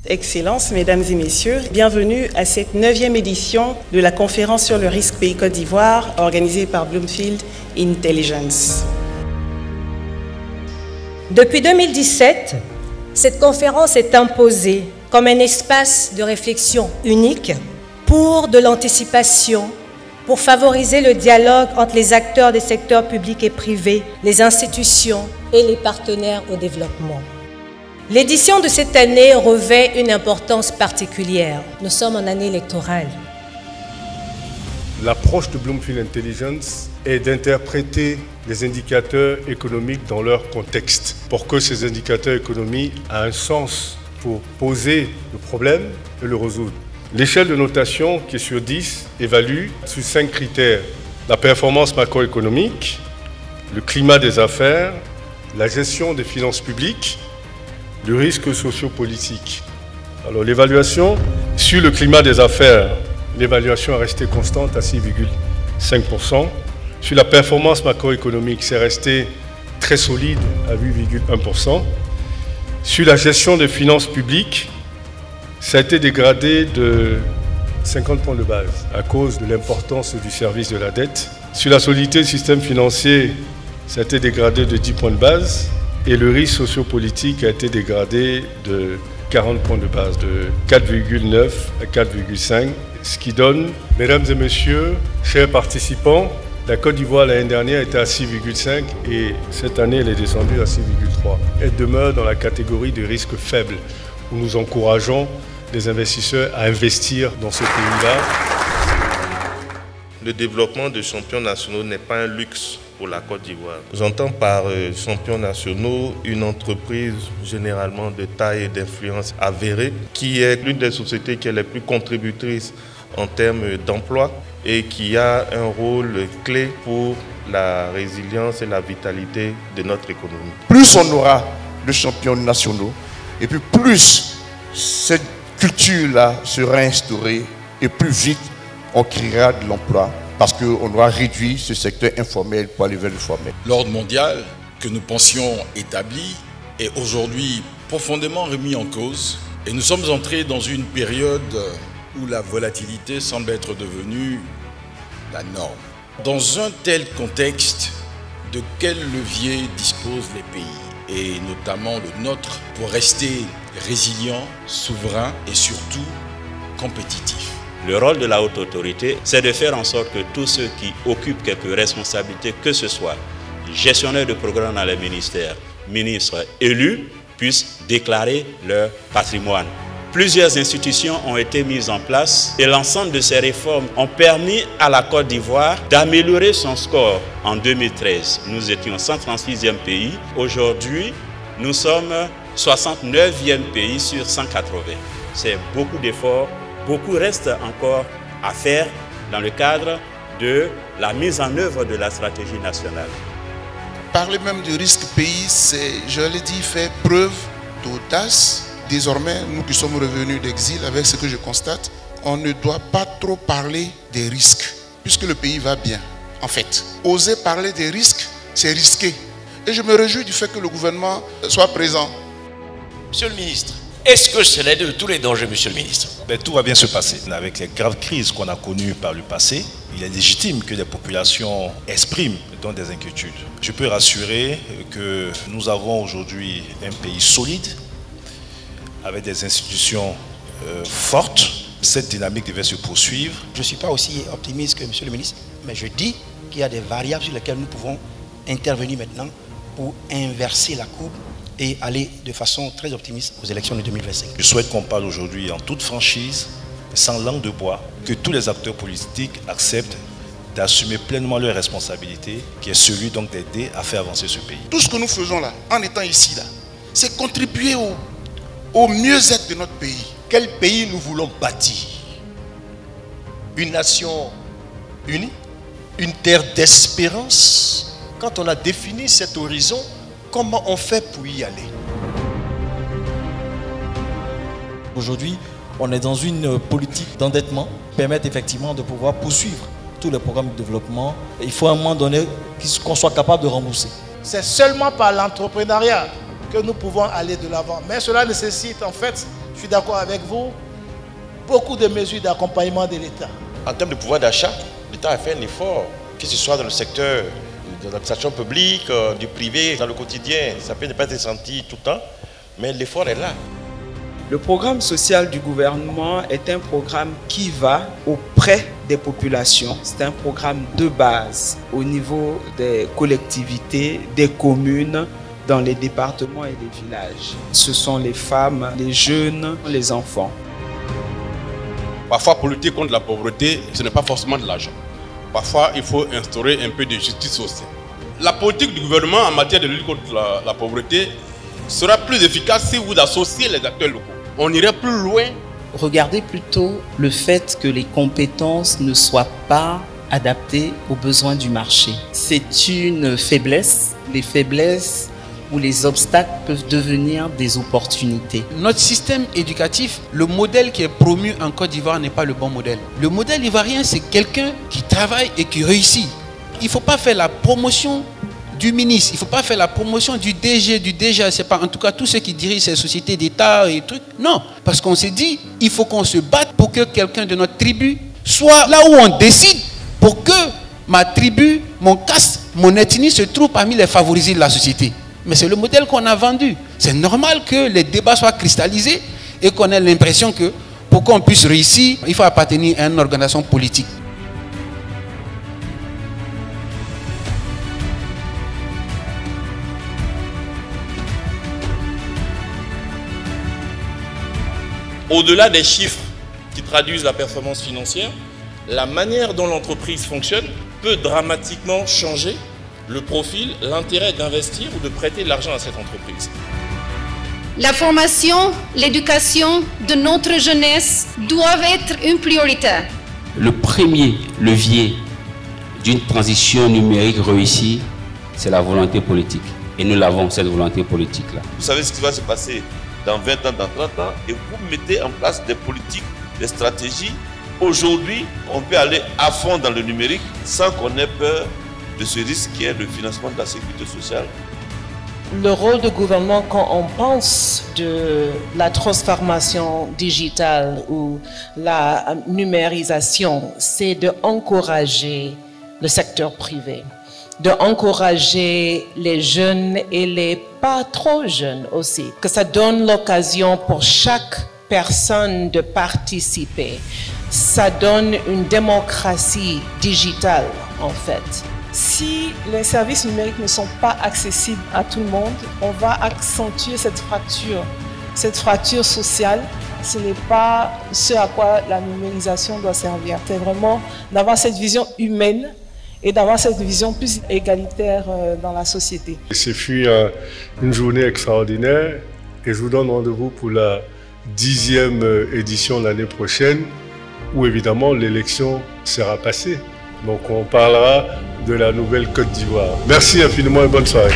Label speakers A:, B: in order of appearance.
A: Excellences, Mesdames et Messieurs, bienvenue à cette 9e édition de la conférence sur le risque Pays Côte d'Ivoire organisée par Bloomfield Intelligence.
B: Depuis 2017, cette conférence est imposée comme un espace de réflexion unique pour de l'anticipation, pour favoriser le dialogue entre les acteurs des secteurs publics et privés, les institutions et les partenaires au développement. L'édition de cette année revêt une importance particulière. Nous sommes en année électorale.
C: L'approche de Bloomfield Intelligence est d'interpréter les indicateurs économiques dans leur contexte pour que ces indicateurs économiques aient un sens pour poser le problème et le résoudre. L'échelle de notation, qui est sur 10, évalue sur 5 critères: la performance macroéconomique, le climat des affaires, la gestion des finances publiques, le risque sociopolitique. Alors l'évaluation sur le climat des affaires, l'évaluation est restée constante à 6,5%. Sur la performance macroéconomique, c'est resté très solide à 8,1%. Sur la gestion des finances publiques, ça a été dégradé de 50 points de base à cause de l'importance du service de la dette. Sur la solidité du système financier, ça a été dégradé de 10 points de base. Et le risque sociopolitique a été dégradé de 40 points de base, de 4,9 à 4,5, ce qui donne, mesdames et messieurs, chers participants, la Côte d'Ivoire l'année dernière était à 6,5 et cette année elle est descendue à 6,3. Elle demeure dans la catégorie de risques faibles, où nous encourageons les investisseurs à investir dans ce pays-là.
D: Le développement de champions nationaux n'est pas un luxe pour la Côte d'Ivoire. J'entends par champions nationaux une entreprise généralement de taille et d'influence avérée, qui est l'une des sociétés qui est les plus contributrices en termes d'emploi et qui a un rôle clé pour la résilience et la vitalité de notre économie.
E: Plus on aura de champions nationaux, et puis plus cette culture-là sera instaurée, et plus vite on créera de l'emploi, parce qu'on doit réduire ce secteur informel pour aller vers le formel.
F: L'ordre mondial que nous pensions établi est aujourd'hui profondément remis en cause et nous sommes entrés dans une période où la volatilité semble être devenue la norme. Dans un tel contexte, de quel levier disposent les pays, et notamment le nôtre, pour rester résilient, souverain et surtout compétitif?
G: Le rôle de la haute autorité, c'est de faire en sorte que tous ceux qui occupent quelques responsabilités, que ce soit gestionnaires de programmes dans les ministères, ministres élus, puissent déclarer leur patrimoine. Plusieurs institutions ont été mises en place et l'ensemble de ces réformes ont permis à la Côte d'Ivoire d'améliorer son score. En 2013, nous étions 136e pays. Aujourd'hui, nous sommes 69e pays sur 180. C'est beaucoup d'efforts. Beaucoup reste encore à faire dans le cadre de la mise en œuvre de la stratégie nationale.
H: Parler même du risque pays, c'est, je l'ai dit, faire preuve d'audace. Désormais, nous qui sommes revenus d'exil, avec ce que je constate, on ne doit pas trop parler des risques, puisque le pays va bien. En fait, oser parler des risques, c'est risqué. Et je me réjouis du fait que le gouvernement soit présent.
I: Monsieur le ministre, est-ce que c'est l'aide de tous les dangers, monsieur le ministre?
J: Tout va bien se passer. Avec les graves crises qu'on a connues par le passé, il est légitime que les populations expriment donc des inquiétudes. Je peux rassurer que nous avons aujourd'hui un pays solide, avec des institutions fortes. Cette dynamique devait se poursuivre.
K: Je ne suis pas aussi optimiste que monsieur le ministre, mais je dis qu'il y a des variables sur lesquelles nous pouvons intervenir maintenant pour inverser la courbe et aller de façon très optimiste aux élections de 2025.
J: Je souhaite qu'on parle aujourd'hui en toute franchise, sans langue de bois, que tous les acteurs politiques acceptent d'assumer pleinement leurs responsabilités, qui est celui donc d'aider à faire avancer ce pays.
H: Tout ce que nous faisons là, en étant ici là, c'est contribuer au mieux-être de notre pays.
I: Quel pays nous voulons bâtir? Une nation unie? Une terre d'espérance? Quand on a défini cet horizon, comment on fait pour y aller?
L: Aujourd'hui, on est dans une politique d'endettement qui permet effectivement de pouvoir poursuivre tous les programmes de développement. Il faut à un moment donné qu'on soit capable de rembourser.
M: C'est seulement par l'entrepreneuriat que nous pouvons aller de l'avant. Mais cela nécessite en fait Je suis d'accord avec vous. Beaucoup de mesures d'accompagnement de l'État.
N: En termes de pouvoir d'achat, l'État a fait un effort, que ce soit dans le secteur de l'administration publique, du privé, dans le quotidien. Ça peut ne pas être senti tout le temps, mais l'effort est là.
O: Le programme social du gouvernement est un programme qui va auprès des populations. C'est un programme de base au niveau des collectivités, des communes, dans les départements et les villages. Ce sont les femmes, les jeunes, les enfants.
P: Parfois, pour lutter contre la pauvreté, ce n'est pas forcément de l'argent. Parfois, il faut instaurer un peu de justice sociale. La politique du gouvernement en matière de lutte contre la pauvreté sera plus efficace si vous associez les acteurs locaux. On irait plus loin.
Q: Regardez plutôt le fait que les compétences ne soient pas adaptées aux besoins du marché. C'est une faiblesse. Les faiblesses où les obstacles peuvent devenir des opportunités.
R: Notre système éducatif, le modèle qui est promu en Côte d'Ivoire n'est pas le bon modèle. Le modèle ivoirien, c'est quelqu'un qui travaille et qui réussit. Il ne faut pas faire la promotion du ministre, il ne faut pas faire la promotion du DG, c'est pas en tout cas tous ceux qui dirigent ces sociétés d'État et trucs. Non, parce qu'on s'est dit, il faut qu'on se batte pour que quelqu'un de notre tribu soit là où on décide, pour que ma tribu, mon caste, mon ethnie se trouve parmi les favorisés de la société. Mais c'est le modèle qu'on a vendu. C'est normal que les débats soient cristallisés et qu'on ait l'impression que pour qu'on puisse réussir, il faut appartenir à une organisation politique.
D: Au-delà des chiffres qui traduisent la performance financière, la manière dont l'entreprise fonctionne peut dramatiquement changer le profil, l'intérêt d'investir ou de prêter de l'argent à cette entreprise.
S: La formation, l'éducation de notre jeunesse doivent être une priorité.
T: Le premier levier d'une transition numérique réussie, c'est la volonté politique. Et nous l'avons, cette volonté politique-là.
D: Vous savez ce qui va se passer dans 20 ans, dans 30 ans, et vous mettez en place des politiques, des stratégies. Aujourd'hui, on peut aller à fond dans le numérique sans qu'on ait peur de ce risque qui est le financement de la sécurité sociale.
U: Le rôle du gouvernement quand on pense de la transformation digitale ou la numérisation, c'est d'encourager le secteur privé, d'encourager les jeunes et les pas trop jeunes aussi, que ça donne l'occasion pour chaque personne de participer. Ça donne une démocratie digitale en fait.
A: Si les services numériques ne sont pas accessibles à tout le monde, on va accentuer cette fracture sociale. Ce n'est pas ce à quoi la numérisation doit servir. C'est vraiment d'avoir cette vision humaine et d'avoir cette vision plus égalitaire dans la société. Ce fut une journée extraordinaire et je vous donne rendez-vous pour la 10e édition l'année prochaine où évidemment l'élection sera passée. Donc on parlera de la nouvelle Côte d'Ivoire. Merci infiniment et bonne soirée.